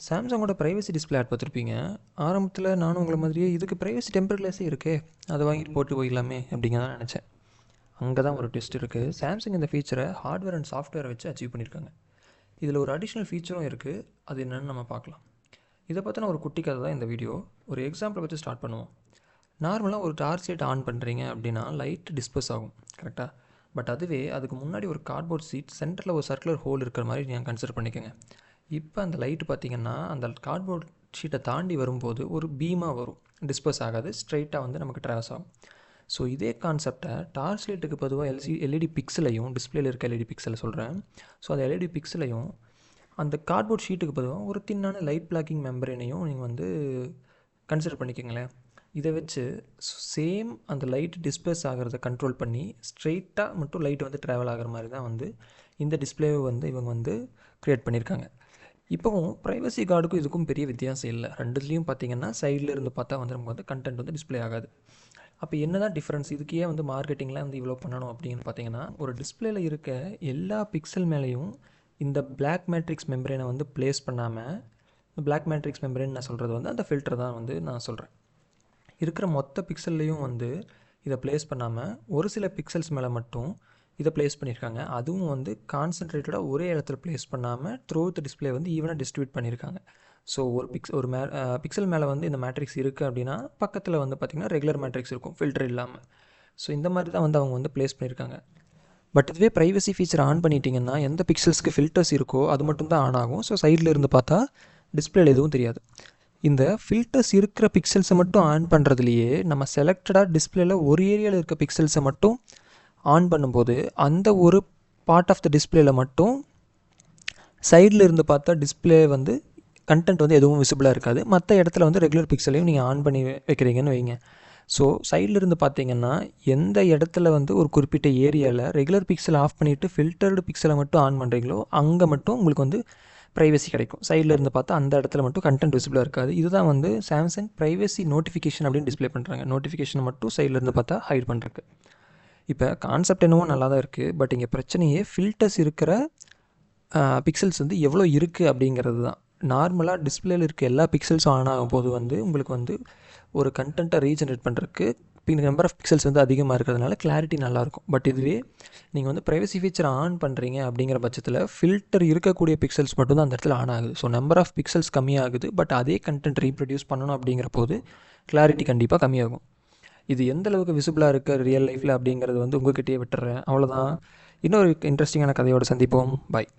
சாம்சங்கோட privacy display add பார்த்துருப்பீங்க. ஆரம்பத்தில் நானும் உங்களை மாதிரியே இதுக்கு ப்ரைவசி டெம்பர் கிளாஸே இருக்கே, அதை வாங்கிட்டு போட்டு போயிடலாமே அப்படிங்க தான் நினச்சேன். அங்கே தான் ஒரு டெஸ்ட் இருக்குது. சாம்சங் இந்த ஃபீச்சரை ஹார்ட்வேர் அண்ட் சாஃப்ட்வேரை வச்சு அச்சீவ் பண்ணியிருக்காங்க. இதில் ஒரு அடிஷ்னல் ஃபீச்சரும் இருக்குது. அது என்னென்னு நம்ம பார்க்கலாம். இதை பற்றின ஒரு குட்டி கதை தான் இந்த வீடியோ. ஒரு எக்ஸாம்பிளை வச்சு ஸ்டார்ட் பண்ணுவோம். நார்மலாக ஒரு டார்ச் லைட் ஆன் பண்ணுறீங்க அப்படின்னா லைட் டிஸ்பர்ஸ் ஆகும், கரெக்டாக? பட் அதுவே அதுக்கு முன்னாடி ஒரு கார்ட்போர்ட் சீட் சென்டரில் ஒரு சர்க்குலர் ஹோல் இருக்கிற மாதிரி நீங்கள் கன்சிடர் பண்ணிக்கோங்க. இப்போ அந்த லைட்டு பார்த்திங்கன்னா அந்த கார்ட்போர்ட் ஷீட்டை தாண்டி வரும்போது ஒரு பீமாக வரும், டிஸ்பர்ஸ் ஆகாது, ஸ்ட்ரைட்டாக வந்து நமக்கு ட்ராவல்ஸ் ஆகும். ஸோ இதே கான்செப்டை டார்ச் லைட்டுக்கு பொதுவாக எல்இடி பிக்சலையும், டிஸ்பிளேல இருக்க எல்இடி பிக்சலை சொல்கிறேன். ஸோ அந்த எல்இடி பிக்சலையும் அந்த கார்ட்போர்ட் ஷீட்டுக்கு பொதுவாக ஒரு தின்னான லைட் பிளாக்கிங் மெம்பரேனையும் நீங்கள் வந்து கன்சிடர் பண்ணிக்கோங்களேன். இதை வச்சு சேம் அந்த லைட் டிஸ்பர்ஸ் ஆகிறத கண்ட்ரோல் பண்ணி ஸ்ட்ரெயிட்டாக மட்டும் லைட் வந்து ட்ராவல் ஆகிற மாதிரி தான் வந்து இந்த டிஸ்பிளேவை வந்து இவங்க வந்து க்ரியேட் பண்ணியிருக்காங்க. இப்போவும் ப்ரைவசி கார்டுக்கும் இதுக்கும் பெரிய வித்தியாசம் இல்லை. ரெண்டுலேயும் பார்த்திங்கன்னா சைடில் இருந்து பார்த்தா வந்து நமக்கு வந்து கண்டென்ட் வந்து டிஸ்பிளே ஆகாது. அப்போ என்ன தான் டிஃப்ரென்ஸ்? இதுக்கே வந்து மார்க்கெட்டிங்கில் வந்து இவ்வளோ பண்ணணும் அப்படின்னு பார்த்தீங்கன்னா, ஒரு டிஸ்பிளேல இருக்க எல்லா பிக்சல் மேலேயும் இந்த பிளாக் மேட்ரிக்ஸ் மெம்பரேனை வந்து ப்ளேஸ் பண்ணாமல், பிளாக் மேட்ரிக்ஸ் மெம்பரேன் நான் சொல்கிறது வந்து அந்த ஃபில்டர் தான் வந்து நான் சொல்கிறேன். இருக்கிற மொத்த பிக்சல்லையும் வந்து இதை ப்ளேஸ் பண்ணாமல் ஒரு சில பிக்சல்ஸ் மேலே மட்டும் இதை ப்ளேஸ் பண்ணியிருக்காங்க. அதுவும் வந்து கான்சன்ட்ரேட்டடாக ஒரே இடத்துல ப்ளேஸ் பண்ணாமல் த்ரூ த டிஸ்பிளே வந்து ஈவனாக டிஸ்ட்ரிபியூட் பண்ணியிருக்காங்க. ஸோ ஒரு பிக்சல் மேலே வந்து இந்த மேட்ரிக்ஸ் இருக்குது அப்படின்னா பக்கத்தில் வந்து பார்த்திங்கன்னா ரெகுலர் மேட்ரிக்ஸ் இருக்கும், ஃபில்டர் இல்லாமல். ஸோ இந்த மாதிரி தான் வந்து அவங்க வந்து ப்ளேஸ் பண்ணியிருக்காங்க. பட் இதுவே ப்ரைவசி ஃபீச்சர் ஆன் பண்ணிட்டீங்கன்னா எந்த பிக்சல்ஸ்க்கு ஃபில்டர்ஸ் இருக்கோ அது மட்டும் தான் ஆன் ஆகும். ஸோ சைடில் இருந்து பார்த்தா டிஸ்பிளேல எதுவும் தெரியாது. இந்த ஃபில்டர்ஸ் இருக்கிற பிக்சல்ஸை மட்டும் ஆன் பண்ணுறதுலையே நம்ம செலக்டடாக டிஸ்பிளேல ஒரு ஏரியாவில் இருக்க பிக்சல்ஸை மட்டும் ஆன் பண்ணும்போது அந்த ஒரு பார்ட் ஆஃப் த டிஸ்பிளேல மட்டும் சைடில் இருந்து பார்த்தா டிஸ்பிளே வந்து கண்டென்ட் வந்து எதுவும் விசிபிளாக இருக்காது. மற்ற இடத்துல வந்து ரெகுலர் பிக்சலையும் நீங்கள் ஆன் பண்ணி வைக்கிறீங்கன்னு வைங்க. ஸோ சைடில் இருந்து பார்த்தீங்கன்னா எந்த இடத்துல வந்து ஒரு குறிப்பிட்ட ஏரியாவில் ரெகுலர் பிக்சல் ஆஃப் பண்ணிவிட்டு ஃபில்டர்டு பிக்சலை மட்டும் ஆன் பண்ணுறீங்களோ அங்கே மட்டும் உங்களுக்கு வந்து ப்ரைவசி கிடைக்கும். சைடில் இருந்து பார்த்தா அந்த இடத்துல மட்டும் கண்டென்ட் விசிபிளாக இருக்காது. இதுதான் வந்து சாம்சங் ப்ரைவசி நோட்டிஃபிகேஷன் அப்படின்னு டிஸ்பிளே பண்ணுறாங்க. நோட்டிஃபிகேஷனை மட்டும் சைடில் இருந்து பார்த்தா ஹைட் பண்ணுறதுக்கு. இப்போ கான்செப்ட் என்னவோ நல்லா தான் இருக்குது. பட் இங்கே பிரச்சனையே ஃபில்டர்ஸ் இருக்கிற பிக்சல்ஸ் வந்து எவ்வளோ இருக்குது அப்படிங்கிறது தான். நார்மலாக டிஸ்பிளேல இருக்க எல்லா பிக்சல்ஸும் ஆன் ஆகும் போது வந்து உங்களுக்கு வந்து ஒரு கண்டென்ட்டை ரீஜென்ரேட் பண்ணுறதுக்கு நம்பர் ஆஃப் பிக்சல்ஸ் வந்து அதிகமாக இருக்கிறதுனால கிளாரிட்டி நல்லாயிருக்கும். பட் இதுவே நீங்கள் வந்து ப்ரைவசி ஃபீச்சர் ஆன் பண்ணுறீங்க அப்படிங்கிற பட்சத்தில் ஃபில்டர் இருக்கக்கூடிய பிக்சல்ஸ் மட்டும் தான் அந்த இடத்துல ஆன் ஆகுது. ஸோ நம்பர் ஆஃப் பிக்சல்ஸ் கம்மியாகுது. பட் அதே கண்டென்ட் ரீப்ரொடியூஸ் பண்ணணும் அப்படிங்கிற போது கிளாரிட்டி கண்டிப்பாக கம்மியாகும். இது எந்த அளவுக்கு விசிபிளாக இருக்குது ரியல் லைஃப்பில் அப்படிங்கிறது வந்து உங்கள்கிட்டயே விட்டுறேன். அவ்வளோதான். இன்னொரு இன்ட்ரெஸ்டிங்கான கதையோடு சந்திப்போம். பாய்.